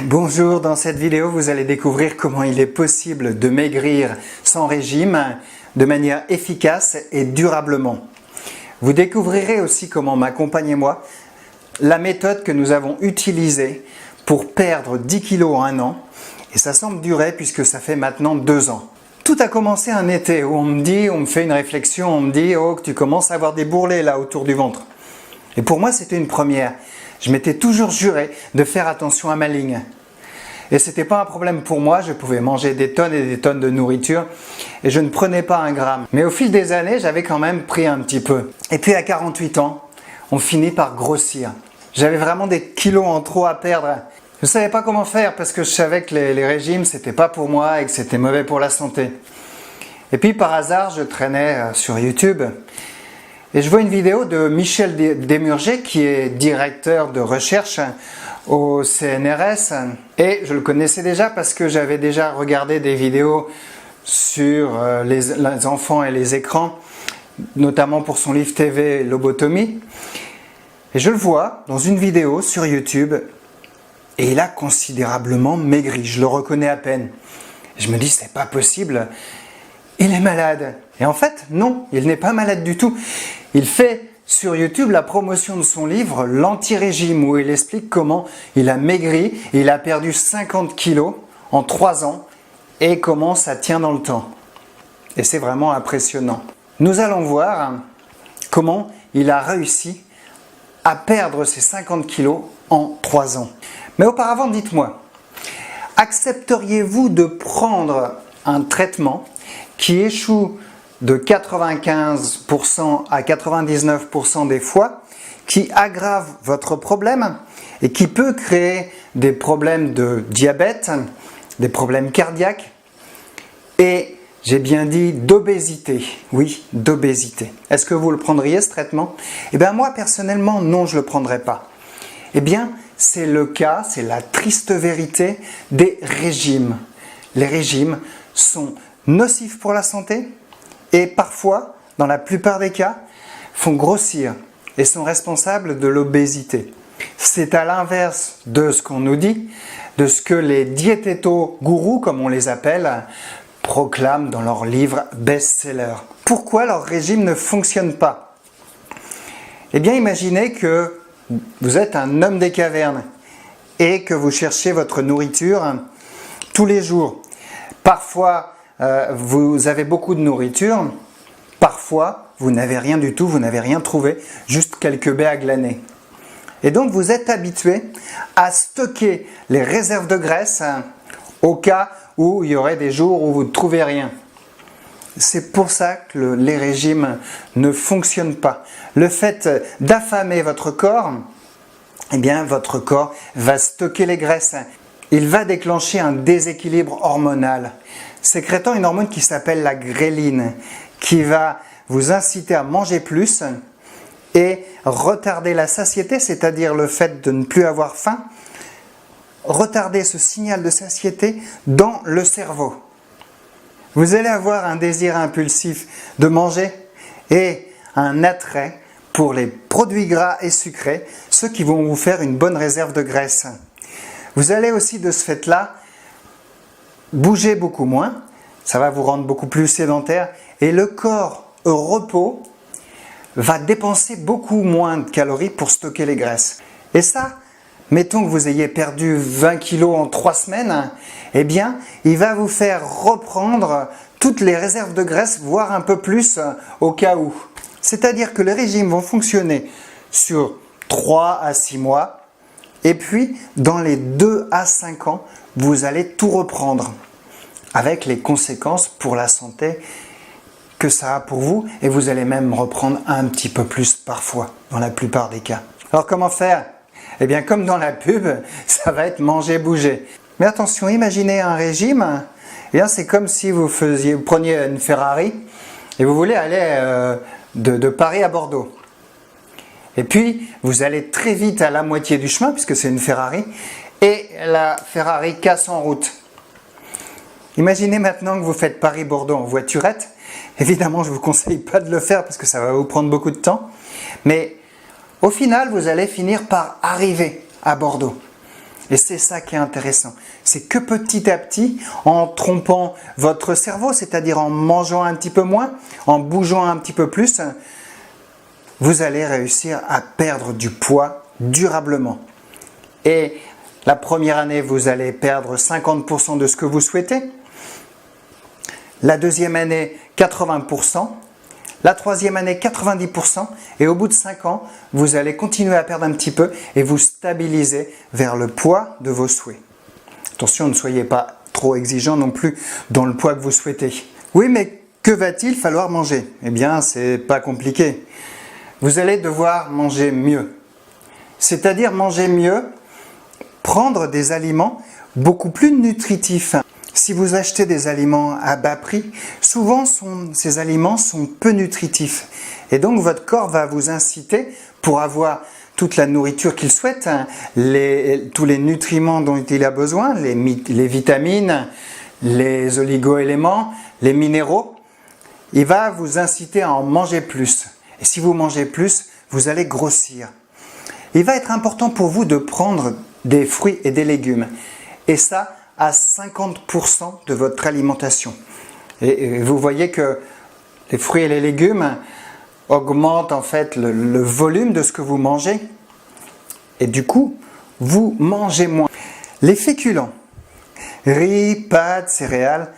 Bonjour, dans cette vidéo vous allez découvrir comment il est possible de maigrir sans régime de manière efficace et durablement. Vous découvrirez aussi comment ma compagne et moi, la méthode que nous avons utilisée pour perdre 10 kg en un an, et ça semble durer puisque ça fait maintenant 2 ans. Tout a commencé un été où on me fait une réflexion, on me dit « Oh, que tu commences à avoir des bourrelets là autour du ventre ». Et pour moi c'était une première. Je m'étais toujours juré de faire attention à ma ligne. Et ce n'était pas un problème pour moi, je pouvais manger des tonnes et des tonnes de nourriture et je ne prenais pas un gramme. Mais au fil des années, j'avais quand même pris un petit peu. Et puis à 48 ans, on finit par grossir. J'avais vraiment des kilos en trop à perdre. Je ne savais pas comment faire parce que je savais que les régimes, c'était pas pour moi et que c'était mauvais pour la santé. Et puis par hasard, je traînais sur YouTube et je vois une vidéo de Michel Desmurger qui est directeur de recherche au CNRS et je le connaissais déjà parce que j'avais déjà regardé des vidéos sur les enfants et les écrans, notamment pour son livre TV Lobotomie. Et je le vois dans une vidéo sur YouTube et il a considérablement maigri, je le reconnais à peine. Je me dis c'est pas possible, il est malade. Et en fait non, il n'est pas malade du tout. Il fait sur YouTube la promotion de son livre L'Anti-Régime où il explique comment il a maigri, il a perdu 50 kilos en 3 ans et comment ça tient dans le temps. Et c'est vraiment impressionnant. Nous allons voir comment il a réussi à perdre ces 50 kilos en 3 ans. Mais auparavant, dites-moi, accepteriez-vous de prendre un traitement qui échoue de 95% à 99% des fois, qui aggrave votre problème et qui peut créer des problèmes de diabète, des problèmes cardiaques et, j'ai bien dit, d'obésité. Oui, d'obésité. Est-ce que vous le prendriez ce traitement? Eh bien moi personnellement, non, je ne le prendrais pas. Eh bien, c'est le cas, c'est la triste vérité des régimes. Les régimes sont nocifs pour la santé et parfois, dans la plupart des cas, font grossir et sont responsables de l'obésité. C'est à l'inverse de ce qu'on nous dit, de ce que les diététo-gourous, comme on les appelle, proclament dans leurs livres best-sellers. Pourquoi leur régime ne fonctionne pas? Eh bien, imaginez que vous êtes un homme des cavernes et que vous cherchez votre nourriture tous les jours. Parfois, vous avez beaucoup de nourriture, parfois vous n'avez rien du tout, vous n'avez rien trouvé, juste quelques baies à glaner. Et donc vous êtes habitué à stocker les réserves de graisse au cas où il y aurait des jours où vous ne trouvez rien. C'est pour ça que les régimes ne fonctionnent pas. Le fait d'affamer votre corps, eh bien votre corps va stocker les graisses. Il va déclencher un déséquilibre hormonal, sécrétant une hormone qui s'appelle la gréline, qui va vous inciter à manger plus et retarder la satiété, c'est-à-dire le fait de ne plus avoir faim, retarder ce signal de satiété dans le cerveau. Vous allez avoir un désir impulsif de manger et un attrait pour les produits gras et sucrés, ceux qui vont vous faire une bonne réserve de graisse. Vous allez aussi de ce fait-là bouger beaucoup moins, ça va vous rendre beaucoup plus sédentaire et le corps au repos va dépenser beaucoup moins de calories pour stocker les graisses. Et ça, mettons que vous ayez perdu 20 kg en 3 semaines, eh bien, il va vous faire reprendre toutes les réserves de graisse, voire un peu plus au cas où. C'est-à-dire que les régimes vont fonctionner sur 3 à 6 mois et puis dans les 2 à 5 ans, vous allez tout reprendre avec les conséquences pour la santé que ça a pour vous et vous allez même reprendre un petit peu plus parfois, dans la plupart des cas. Alors comment faire? Eh bien comme dans la pub, ça va être manger, bouger. Mais attention, imaginez un régime, eh bien c'est comme si vous preniez une Ferrari et vous voulez aller de Paris à Bordeaux. Et puis vous allez très vite à la moitié du chemin puisque c'est une Ferrari et la Ferrari casse en route. Imaginez maintenant que vous faites Paris-Bordeaux en voiturette. Évidemment, je ne vous conseille pas de le faire parce que ça va vous prendre beaucoup de temps. Mais au final, vous allez finir par arriver à Bordeaux. Et c'est ça qui est intéressant. C'est que petit à petit, en trompant votre cerveau, c'est-à-dire en mangeant un petit peu moins, en bougeant un petit peu plus, vous allez réussir à perdre du poids durablement. Et la première année, vous allez perdre 50% de ce que vous souhaitez. La deuxième année, 80%. La troisième année, 90%. Et au bout de 5 ans, vous allez continuer à perdre un petit peu et vous stabiliser vers le poids de vos souhaits. Attention, ne soyez pas trop exigeant non plus dans le poids que vous souhaitez. Oui, mais que va-t-il falloir manger? Eh bien, c'est pas compliqué. Vous allez devoir manger mieux. C'est-à-dire manger mieux, prendre des aliments beaucoup plus nutritifs. Si vous achetez des aliments à bas prix, souvent ces aliments sont peu nutritifs. Et donc votre corps va vous inciter pour avoir toute la nourriture qu'il souhaite, tous les nutriments dont il a besoin, les vitamines, les oligo-éléments, les minéraux. Il va vous inciter à en manger plus. Et si vous mangez plus, vous allez grossir. Il va être important pour vous de prendre des fruits et des légumes. Et ça, à 50% de votre alimentation. Et vous voyez que les fruits et les légumes augmentent en fait le volume de ce que vous mangez. Et du coup, vous mangez moins. Les féculents, riz, pâtes, céréales,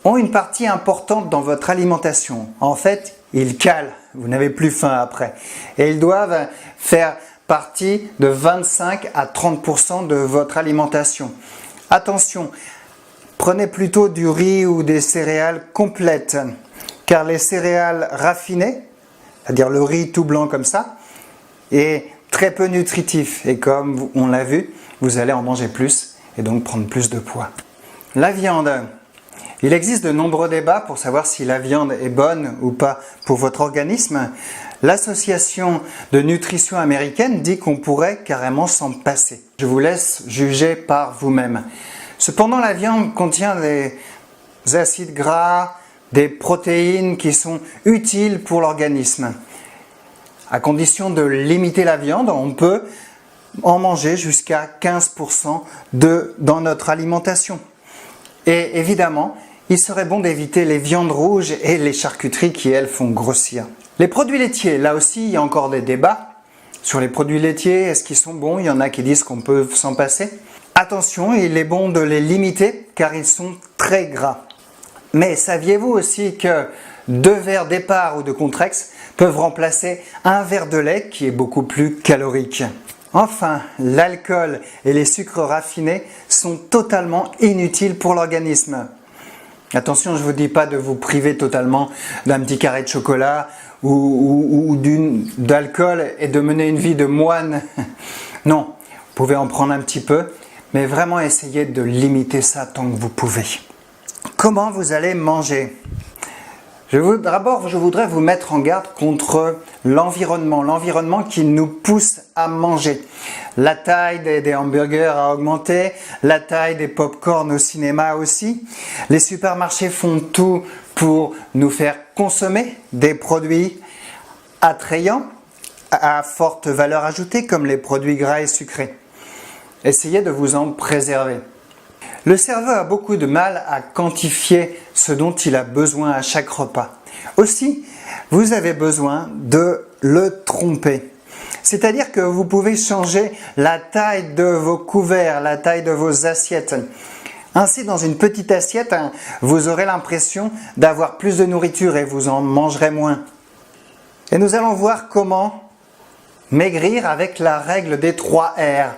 ont une partie importante dans votre alimentation. En fait, ils calent. Vous n'avez plus faim après. Et ils doivent faire partie de 25 à 30% de votre alimentation. Attention, prenez plutôt du riz ou des céréales complètes, car les céréales raffinées, c'est-à-dire le riz tout blanc comme ça, est très peu nutritif. Et comme on l'a vu, vous allez en manger plus et donc prendre plus de poids. La viande. Il existe de nombreux débats pour savoir si la viande est bonne ou pas pour votre organisme. L'association de nutrition américaine dit qu'on pourrait carrément s'en passer. Je vous laisse juger par vous-même. Cependant, la viande contient des acides gras, des protéines qui sont utiles pour l'organisme. À condition de limiter la viande, on peut en manger jusqu'à 15% dans notre alimentation. Et évidemment, il serait bon d'éviter les viandes rouges et les charcuteries qui, elles, font grossir. Les produits laitiers, là aussi, il y a encore des débats sur les produits laitiers. Est-ce qu'ils sont bons? Il y en a qui disent qu'on peut s'en passer. Attention, il est bon de les limiter car ils sont très gras. Mais saviez-vous aussi que 2 verres d'Épar ou de Contrex peuvent remplacer un verre de lait qui est beaucoup plus calorique? Enfin, l'alcool et les sucres raffinés sont totalement inutiles pour l'organisme. Attention, je ne vous dis pas de vous priver totalement d'un petit carré de chocolat ou d'alcool et de mener une vie de moine. Non, vous pouvez en prendre un petit peu, mais vraiment essayez de limiter ça tant que vous pouvez. Comment vous allez manger? D'abord, je voudrais vous mettre en garde contre l'environnement qui nous pousse à manger. La taille des hamburgers a augmenté, la taille des pop-corn au cinéma aussi. Les supermarchés font tout pour nous faire consommer des produits attrayants, à forte valeur ajoutée, comme les produits gras et sucrés. Essayez de vous en préserver. Le cerveau a beaucoup de mal à quantifier ce dont il a besoin à chaque repas. Aussi, vous avez besoin de le tromper. C'est-à-dire que vous pouvez changer la taille de vos couverts, la taille de vos assiettes. Ainsi, dans une petite assiette, vous aurez l'impression d'avoir plus de nourriture et vous en mangerez moins. Et nous allons voir comment maigrir avec la règle des 3 R.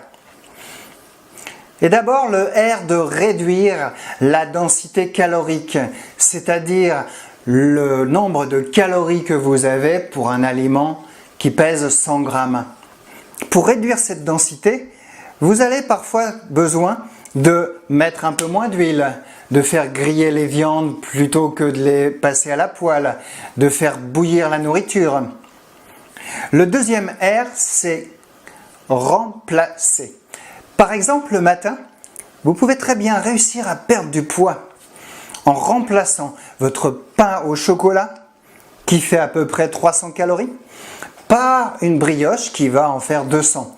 Et d'abord, le R de réduire la densité calorique, c'est-à-dire le nombre de calories que vous avez pour un aliment qui pèse 100 grammes. Pour réduire cette densité, vous avez parfois besoin de mettre un peu moins d'huile, de faire griller les viandes plutôt que de les passer à la poêle, de faire bouillir la nourriture. Le deuxième R, c'est remplacer. Par exemple, le matin, vous pouvez très bien réussir à perdre du poids en remplaçant votre pain au chocolat, qui fait à peu près 300 calories, par une brioche qui va en faire 200.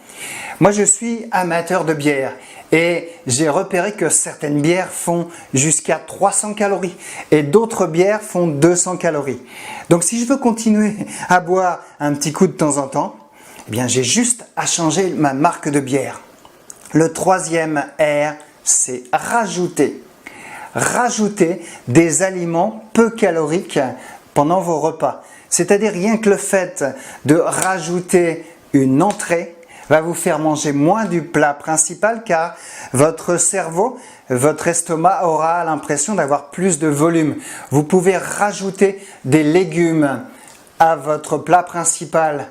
Moi, je suis amateur de bière et j'ai repéré que certaines bières font jusqu'à 300 calories et d'autres bières font 200 calories. Donc, si je veux continuer à boire un petit coup de temps en temps, eh bien, j'ai juste à changer ma marque de bière. Le troisième R, c'est rajouter. Rajouter des aliments peu caloriques pendant vos repas. C'est-à-dire rien que le fait de rajouter une entrée va vous faire manger moins du plat principal car votre cerveau, votre estomac aura l'impression d'avoir plus de volume. Vous pouvez rajouter des légumes à votre plat principal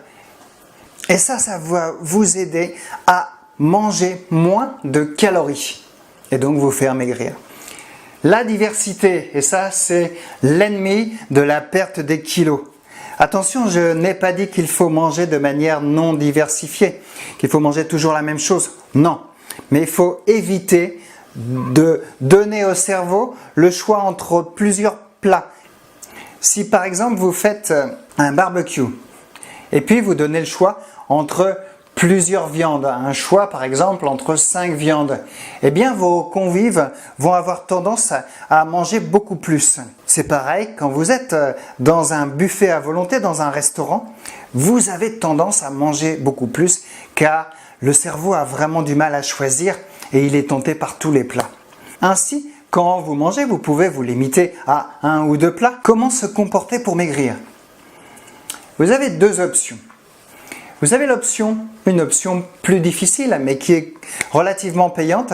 et ça va vous aider à manger moins de calories et donc vous faire maigrir. La diversité, et ça c'est l'ennemi de la perte des kilos. Attention, je n'ai pas dit qu'il faut manger de manière non diversifiée, qu'il faut manger toujours la même chose. Non, mais il faut éviter de donner au cerveau le choix entre plusieurs plats. Si par exemple vous faites un barbecue et puis vous donnez le choix entre plusieurs viandes, un choix par exemple entre 5 viandes, eh bien vos convives vont avoir tendance à manger beaucoup plus. C'est pareil quand vous êtes dans un buffet à volonté, dans un restaurant, vous avez tendance à manger beaucoup plus car le cerveau a vraiment du mal à choisir et il est tenté par tous les plats. Ainsi, quand vous mangez, vous pouvez vous limiter à 1 ou 2 plats. Comment se comporter pour maigrir? Vous avez 2 options. Vous avez une option plus difficile, mais qui est relativement payante,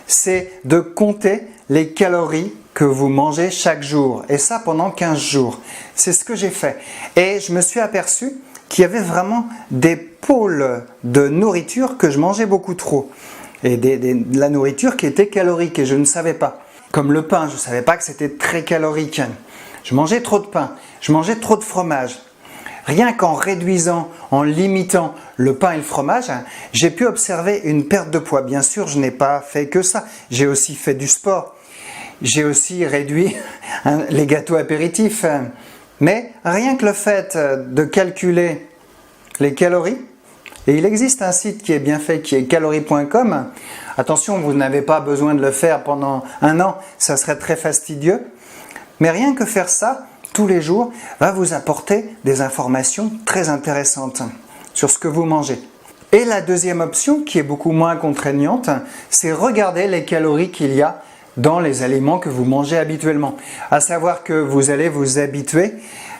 c'est de compter les calories que vous mangez chaque jour, et ça pendant 15 jours. C'est ce que j'ai fait. Et je me suis aperçu qu'il y avait vraiment des pôles de nourriture que je mangeais beaucoup trop. Et de la nourriture qui était calorique, et je ne savais pas. Comme le pain, je ne savais pas que c'était très calorique. Je mangeais trop de pain, je mangeais trop de fromage. Rien qu'en réduisant, en limitant le pain et le fromage, j'ai pu observer une perte de poids. Bien sûr, je n'ai pas fait que ça. J'ai aussi fait du sport. J'ai aussi réduit les gâteaux apéritifs. Mais rien que le fait de calculer les calories, et il existe un site qui est bien fait, qui est calories.com. Attention, vous n'avez pas besoin de le faire pendant 1 an, ça serait très fastidieux. Mais rien que faire ça, tous les jours, va vous apporter des informations très intéressantes sur ce que vous mangez. Et la deuxième option, qui est beaucoup moins contraignante, c'est regarder les calories qu'il y a dans les aliments que vous mangez habituellement. À savoir que vous allez vous habituer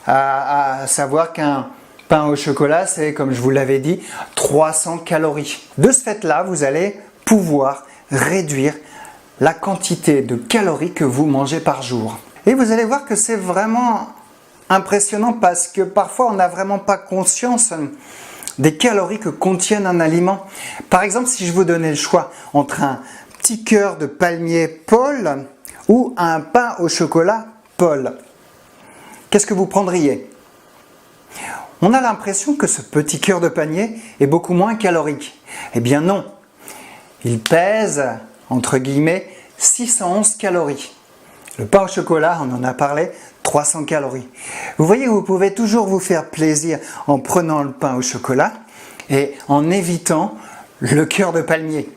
à savoir qu'un pain au chocolat, c'est, comme je vous l'avais dit, 300 calories. De ce fait-là, vous allez pouvoir réduire la quantité de calories que vous mangez par jour. Et vous allez voir que c'est vraiment impressionnant parce que parfois on n'a vraiment pas conscience des calories que contient un aliment. Par exemple, si je vous donnais le choix entre un petit cœur de palmier Paul ou un pain au chocolat Paul, qu'est-ce que vous prendriez? On a l'impression que ce petit cœur de palmier est beaucoup moins calorique. Eh bien non, il pèse, entre guillemets, 611 calories. Le pain au chocolat, on en a parlé, 300 calories. Vous voyez, vous pouvez toujours vous faire plaisir en prenant le pain au chocolat et en évitant le cœur de palmier.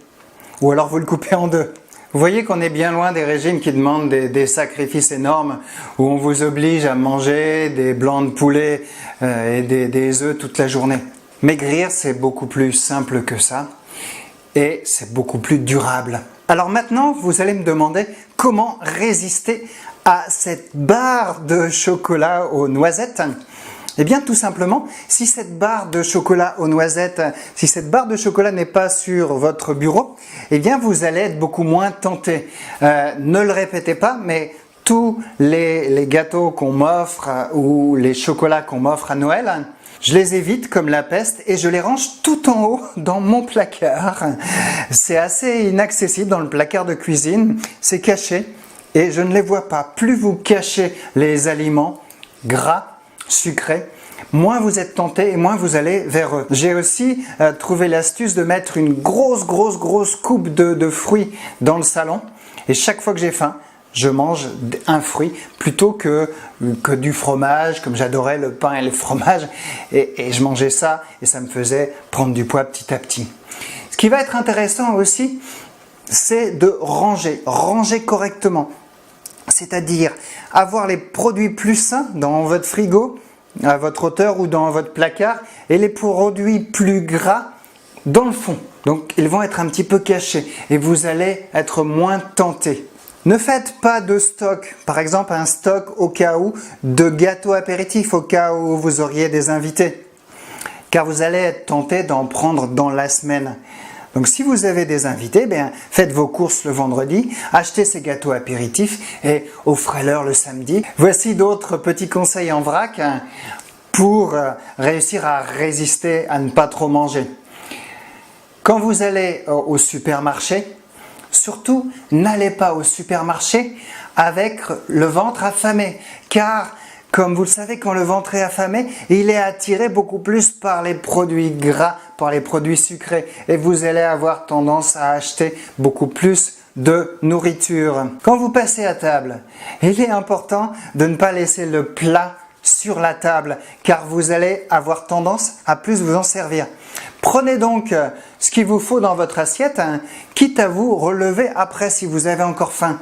Ou alors vous le coupez en 2. Vous voyez qu'on est bien loin des régimes qui demandent des sacrifices énormes, où on vous oblige à manger des blancs de poulet et des œufs toute la journée. Maigrir, c'est beaucoup plus simple que ça et c'est beaucoup plus durable. Alors maintenant, vous allez me demander comment résister à cette barre de chocolat aux noisettes. Eh bien, tout simplement, si cette barre de chocolat aux noisettes, si cette barre de chocolat n'est pas sur votre bureau, eh bien, vous allez être beaucoup moins tenté. Ne le répétez pas, mais tous les gâteaux qu'on m'offre ou les chocolats qu'on m'offre à Noël, je les évite comme la peste et je les range tout en haut dans mon placard. C'est assez inaccessible dans le placard de cuisine, c'est caché et je ne les vois pas. Plus vous cachez les aliments gras, sucrés, moins vous êtes tenté et moins vous allez vers eux. J'ai aussi trouvé l'astuce de mettre une grosse coupe de fruits dans le salon et chaque fois que j'ai faim, je mange un fruit plutôt que du fromage, comme j'adorais le pain et le fromage. Et je mangeais ça et ça me faisait prendre du poids petit à petit. Ce qui va être intéressant aussi, c'est de ranger correctement. C'est-à-dire avoir les produits plus sains dans votre frigo, à votre hauteur ou dans votre placard, et les produits plus gras dans le fond. Donc ils vont être un petit peu cachés et vous allez être moins tenté. Ne faites pas de stock, par exemple un stock au cas où de gâteaux apéritifs, au cas où vous auriez des invités, car vous allez être tenté d'en prendre dans la semaine. Donc si vous avez des invités, faites vos courses le vendredi, achetez ces gâteaux apéritifs et offrez-leur le samedi. Voici d'autres petits conseils en vrac pour réussir à résister à ne pas trop manger. Quand vous allez au supermarché, surtout n'allez pas au supermarché avec le ventre affamé, car comme vous le savez, quand le ventre est affamé, il est attiré beaucoup plus par les produits gras, par les produits sucrés, et vous allez avoir tendance à acheter beaucoup plus de nourriture. Quand vous passez à table, il est important de ne pas laisser le plat sur la table, car vous allez avoir tendance à plus vous en servir. Prenez donc ce qu'il vous faut dans votre assiette, quitte à vous relever après si vous avez encore faim.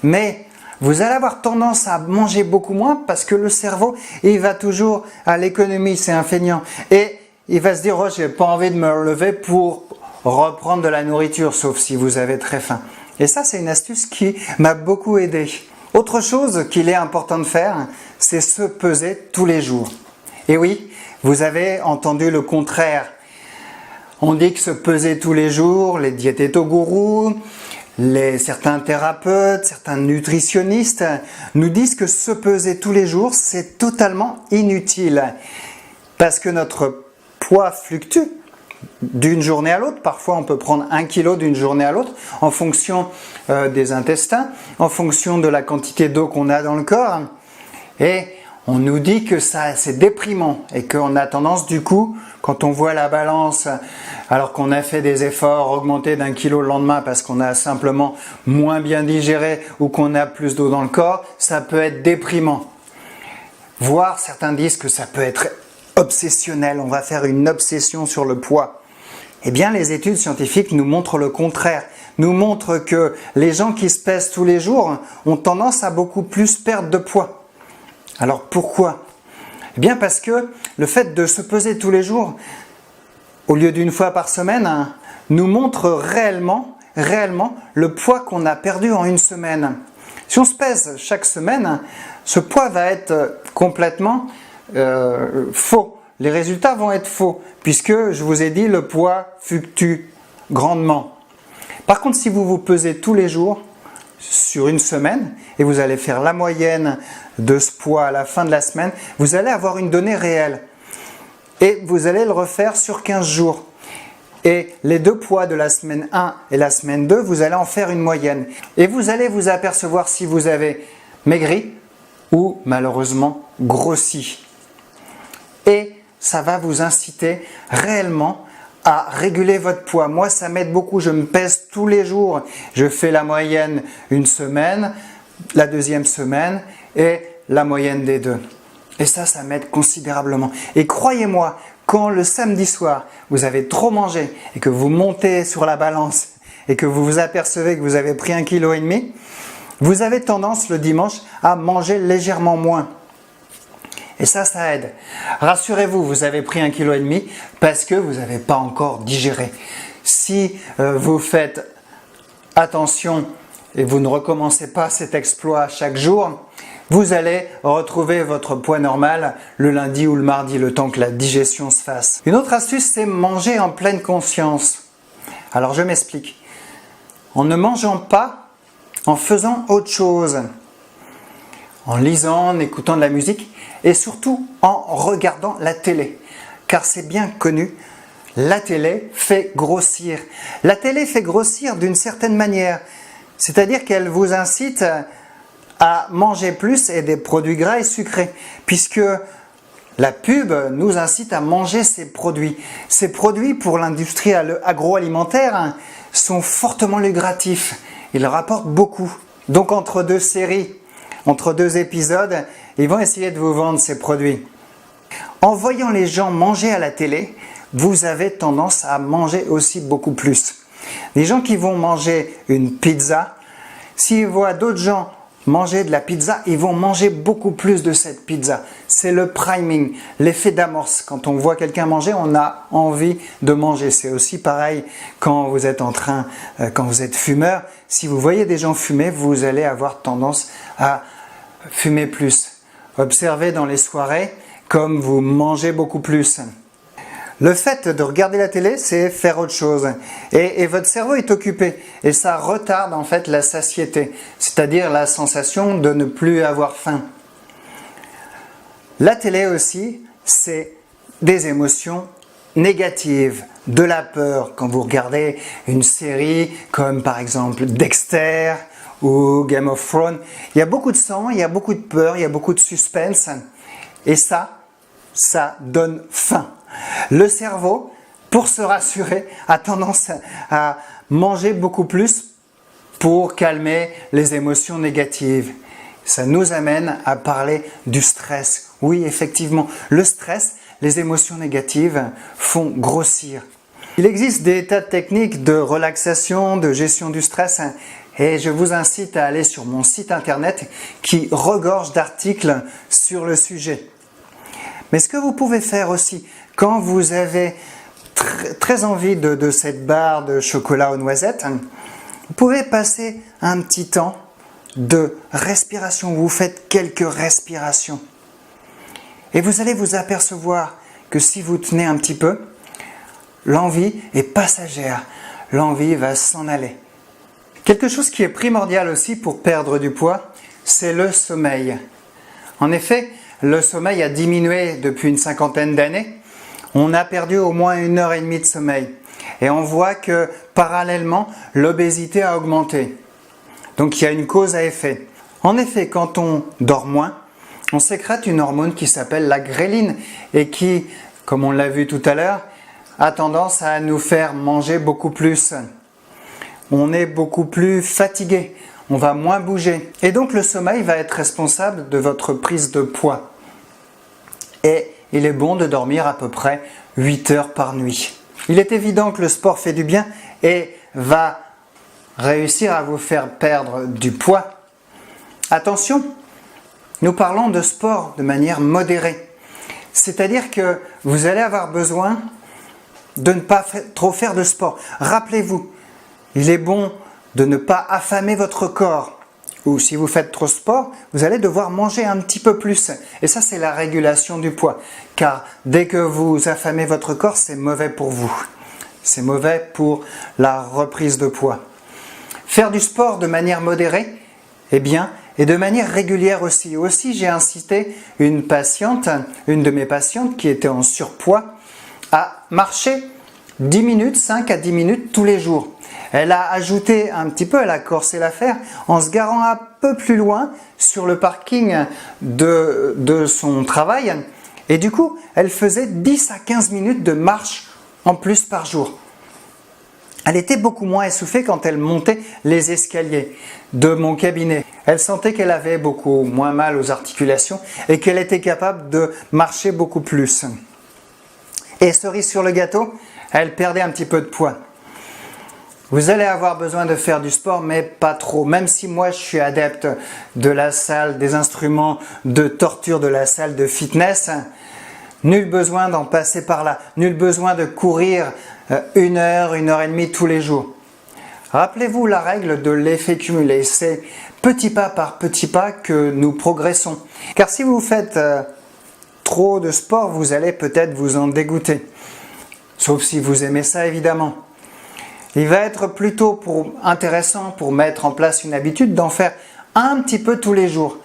Mais vous allez avoir tendance à manger beaucoup moins parce que le cerveau, il va toujours à l'économie, c'est un feignant. Et il va se dire, oh, j'ai pas envie de me relever pour reprendre de la nourriture, sauf si vous avez très faim. Et ça, c'est une astuce qui m'a beaucoup aidé. Autre chose qu'il est important de faire, c'est se peser tous les jours. Et oui, vous avez entendu le contraire. On dit que se peser tous les jours, les diététo-gourous, certains thérapeutes, certains nutritionnistes nous disent que se peser tous les jours, c'est totalement inutile. Parce que notre poids fluctue d'une journée à l'autre. Parfois, on peut prendre 1 kilo d'une journée à l'autre en fonction des intestins, en fonction de la quantité d'eau qu'on a dans le corps. Et on nous dit que ça, c'est déprimant et qu'on a tendance du coup, quand on voit la balance, alors qu'on a fait des efforts, augmenter d'1 kilo le lendemain parce qu'on a simplement moins bien digéré ou qu'on a plus d'eau dans le corps, ça peut être déprimant. Voire certains disent que ça peut être obsessionnel, on va faire une obsession sur le poids. Eh bien, les études scientifiques nous montrent le contraire, nous montrent que les gens qui se pèsent tous les jours ont tendance à beaucoup plus perdre de poids. Alors pourquoi ? Eh bien parce que le fait de se peser tous les jours, au lieu d'une fois par semaine, nous montre réellement le poids qu'on a perdu en une semaine. Si on se pèse chaque semaine, ce poids va être complètement faux. Les résultats vont être faux, puisque je vous ai dit, le poids fluctue grandement. Par contre, si vous vous pesez tous les jours, sur une semaine, et vous allez faire la moyenne de ce poids à la fin de la semaine, vous allez avoir une donnée réelle. Et vous allez le refaire sur 15 jours. Et les deux poids de la semaine 1 et la semaine 2, vous allez en faire une moyenne. Et vous allez vous apercevoir si vous avez maigri ou malheureusement grossi. Et ça va vous inciter réellement à réguler votre poids. Moi, ça m'aide beaucoup. Je me pèse tous les jours. Je fais la moyenne une semaine, la deuxième semaine et la moyenne des deux. Et ça m'aide considérablement. Et croyez-moi, quand le samedi soir, vous avez trop mangé et que vous montez sur la balance et que vous vous apercevez que vous avez pris 1,5 kg, vous avez tendance le dimanche à manger légèrement moins. Et ça aide. Rassurez-vous, vous avez pris 1,5 kg parce que vous n'avez pas encore digéré. Si vous faites attention et vous ne recommencez pas cet exploit chaque jour, vous allez retrouver votre poids normal le lundi ou le mardi, le temps que la digestion se fasse. Une autre astuce, c'est manger en pleine conscience. Alors je m'explique. En ne mangeant pas, en faisant autre chose. En lisant, en écoutant de la musique et surtout en regardant la télé. Car c'est bien connu, la télé fait grossir. La télé fait grossir d'une certaine manière. C'est-à-dire qu'elle vous incite à manger plus et des produits gras et sucrés. Puisque la pub nous incite à manger ces produits. Ces produits pour l'industrie agroalimentaire sont fortement lucratifs. Ils rapportent beaucoup. Donc entre deux séries, entre deux épisodes, ils vont essayer de vous vendre ces produits. En voyant les gens manger à la télé, vous avez tendance à manger aussi beaucoup plus. Les gens qui vont manger une pizza, s'ils voient d'autres gens manger de la pizza, ils vont manger beaucoup plus de cette pizza. C'est le priming, l'effet d'amorce. Quand on voit quelqu'un manger, on a envie de manger. C'est aussi pareil quand vous êtes quand vous êtes fumeur. Si vous voyez des gens fumer, vous allez avoir tendance à fumer plus. Observez dans les soirées comme vous mangez beaucoup plus. Le fait de regarder la télé, c'est faire autre chose. Et votre cerveau est occupé. Et ça retarde en fait la satiété, c'est-à-dire la sensation de ne plus avoir faim. La télé aussi, c'est des émotions négatives, de la peur. Quand vous regardez une série comme par exemple Dexter ou Game of Thrones, il y a beaucoup de sang, il y a beaucoup de peur, il y a beaucoup de suspense. Et ça donne faim. Le cerveau, pour se rassurer, a tendance à manger beaucoup plus pour calmer les émotions négatives. Ça nous amène à parler du stress. Oui, effectivement, le stress, les émotions négatives font grossir. Il existe des tas de techniques de relaxation, de gestion du stress, et je vous incite à aller sur mon site internet qui regorge d'articles sur le sujet. Mais ce que vous pouvez faire aussi, quand vous avez très envie de cette barre de chocolat aux noisettes, vous pouvez passer un petit temps de respiration. Vous faites quelques respirations. Et vous allez vous apercevoir que si vous tenez un petit peu, l'envie est passagère. L'envie va s'en aller. Quelque chose qui est primordial aussi pour perdre du poids, c'est le sommeil. En effet, le sommeil a diminué depuis une cinquantaine d'années. On a perdu au moins 1h30 de sommeil. Et on voit que parallèlement, l'obésité a augmenté. Donc il y a une cause à effet. En effet, quand on dort moins, on sécrète une hormone qui s'appelle la gréline et qui, comme on l'a vu tout à l'heure, a tendance à nous faire manger beaucoup plus. On est beaucoup plus fatigué. On va moins bouger. Et donc le sommeil va être responsable de votre prise de poids. Et il est bon de dormir à peu près 8 heures par nuit. Il est évident que le sport fait du bien et va réussir à vous faire perdre du poids. Attention, nous parlons de sport de manière modérée. C'est-à-dire que vous allez avoir besoin de ne pas trop faire de sport. Rappelez-vous, il est bon de ne pas affamer votre corps. Ou si vous faites trop de sport, vous allez devoir manger un petit peu plus. Et ça, c'est la régulation du poids. Car dès que vous affamez votre corps, c'est mauvais pour vous. C'est mauvais pour la reprise de poids. Faire du sport de manière modérée, eh bien, et de manière régulière aussi. Aussi, j'ai incité une de mes patientes qui était en surpoids, à marcher 10 minutes, 5 à 10 minutes tous les jours. Elle a ajouté un petit peu, elle a corsé l'affaire en se garant un peu plus loin sur le parking de son travail. Et du coup, elle faisait 10 à 15 minutes de marche en plus par jour. Elle était beaucoup moins essoufflée quand elle montait les escaliers de mon cabinet. Elle sentait qu'elle avait beaucoup moins mal aux articulations et qu'elle était capable de marcher beaucoup plus. Et cerise sur le gâteau, elle perdait un petit peu de poids. Vous allez avoir besoin de faire du sport, mais pas trop. Même si moi, je suis adepte de la salle, des instruments de torture de la salle de fitness, nul besoin d'en passer par là. Nul besoin de courir 1 heure, 1h30 tous les jours. Rappelez-vous la règle de l'effet cumulé. C'est petit pas par petit pas que nous progressons. Car si vous faites trop de sport, vous allez peut-être vous en dégoûter. Sauf si vous aimez ça, évidemment. Il va être plutôt intéressant pour mettre en place une habitude d'en faire un petit peu tous les jours.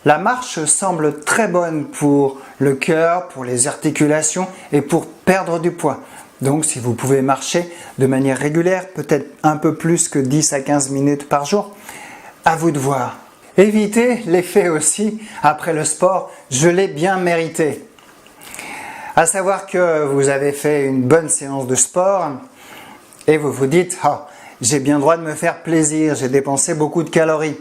La marche semble très bonne pour le cœur, pour les articulations et pour perdre du poids. Donc si vous pouvez marcher de manière régulière, peut-être un peu plus que 10 à 15 minutes par jour, à vous de voir. Évitez l'effet aussi, après le sport, je l'ai bien mérité. À savoir que vous avez fait une bonne séance de sport, et vous vous dites, j'ai bien le droit de me faire plaisir, j'ai dépensé beaucoup de calories.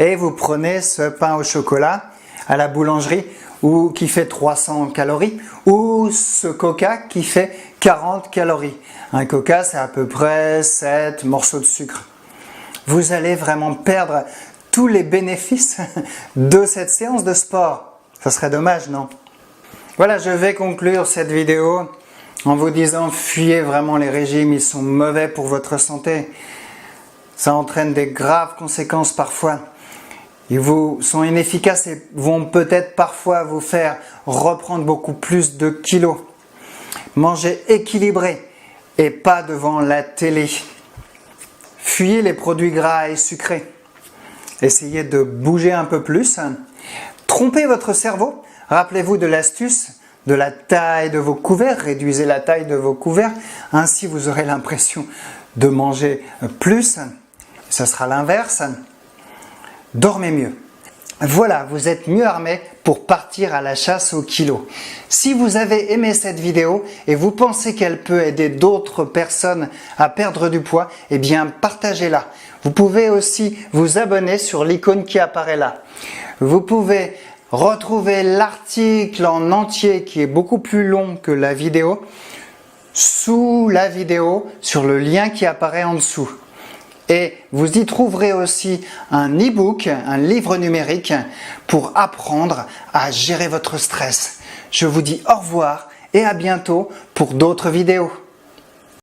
Et vous prenez ce pain au chocolat à la boulangerie ou qui fait 300 calories ou ce coca qui fait 40 calories. Un coca, c'est à peu près 7 morceaux de sucre. Vous allez vraiment perdre tous les bénéfices de cette séance de sport. Ça serait dommage, non? Voilà, je vais conclure cette vidéo en vous disant fuyez vraiment les régimes, ils sont mauvais pour votre santé. Ça entraîne des graves conséquences parfois. Ils vous sont inefficaces et vont peut-être parfois vous faire reprendre beaucoup plus de kilos. Mangez équilibré et pas devant la télé. Fuyez les produits gras et sucrés. Essayez de bouger un peu plus. Trompez votre cerveau. Rappelez-vous de l'astuce de la taille de vos couverts. Réduisez la taille de vos couverts. Ainsi, vous aurez l'impression de manger plus. Ce sera l'inverse. Dormez mieux. Voilà, vous êtes mieux armé pour partir à la chasse au kilo. Si vous avez aimé cette vidéo et vous pensez qu'elle peut aider d'autres personnes à perdre du poids, eh bien partagez-la. Vous pouvez aussi vous abonner sur l'icône qui apparaît là. Vous pouvez retrouver l'article en entier qui est beaucoup plus long que la vidéo sous la vidéo sur le lien qui apparaît en dessous. Et vous y trouverez aussi un e-book, un livre numérique pour apprendre à gérer votre stress. Je vous dis au revoir et à bientôt pour d'autres vidéos.